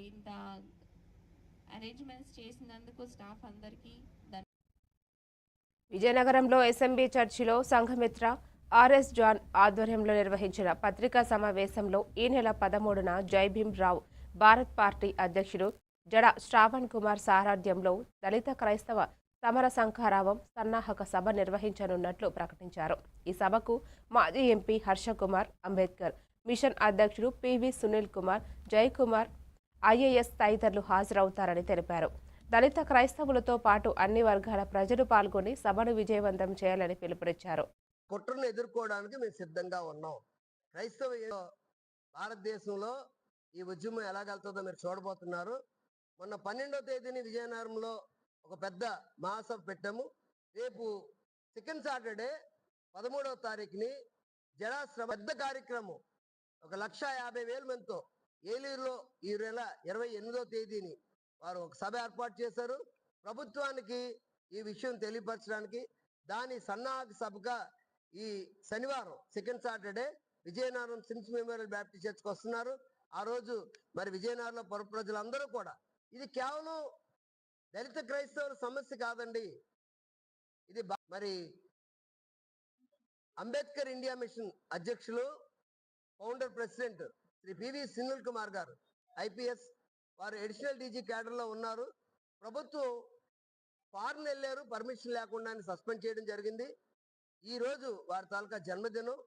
ఇంత అరేంజ్మెంట్స్ చేసినందుకు స్టాఫ్ అందరికీ విజయనగరంలో ఎస్ఎంబీ చర్చిలో సంఘమిత్ర ఆర్ఎస్ జాన్ ఆధ్వర్యంలో నిర్వహించిన పత్రికా సమావేశంలో ఈ నెల 13న జైభీమ్ రావు భారత్ పార్టీ అధ్యక్షుడు జడ శ్రావణ్ కుమార్ సారథ్యంలో దళిత క్రైస్తవ సమర సంఘారావం సన్నాహక సభ నిర్వహించనున్నట్లు ప్రకటించారు. ఈ సభకు మాజీ ఎంపీ హర్షకుమార్, అంబేద్కర్ మిషన్ అధ్యక్షుడు పివి సునీల్ కుమార్, జయకుమార్, ఐఏఎస్ తదితరులు హాజరవుతారని తెలిపారు. దళిత క్రైస్తవులతో పాటు అన్ని వర్గాల ప్రజలు పాల్గొని సభను విజయవంతం చేయాలని పిలుపునిచ్చారు. కుట్రను ఎదుర్కోవడానికి మేము సిద్ధంగా ఉన్నాం. క్రైస్తవ భారతదేశంలో ఈ ఉద్యమం ఎలాగెళ్తుందో మీరు చూడబోతున్నారు. మొన్న 12వ తేదీని విజయనగరంలో ఒక పెద్ద మహాసభ పెట్టాము. రేపు సెకండ్ సాటర్డే 13వ తారీఖుని జడాశ్రమ పెద్ద కార్యక్రమం 1,50,000 మందితో ఏలూరులో ఈ నెల 28వ తేదీని వారు ఒక సభ ఏర్పాటు చేశారు. ప్రభుత్వానికి ఈ విషయం తెలియపరచడానికి దాని సన్నాహక సభగా ఈ శనివారం second Saturday Vizianagaram Sims memorial Baptist చర్చ్కి వస్తున్నారు. ఆ రోజు మరి విజయనగరంలో పరు ప్రజలందరూ కూడా ఇది కేవలం దళిత క్రైస్తవుల సమస్య కాదండి. ఇది మరి అంబేద్కర్ ఇండియా మిషన్ అధ్యక్షులు founder president Shri PV Sunil Kumar గారు ఐపీఎస్ వారు అడిషనల్ డీజీ క్యాడర్లో ఉన్నారు. ప్రభుత్వం ఫారెన్ వెళ్ళారు, పర్మిషన్ లేకుండా సస్పెండ్ చేయడం జరిగింది. ఈ రోజు వారి తాలూకా జన్మదినం.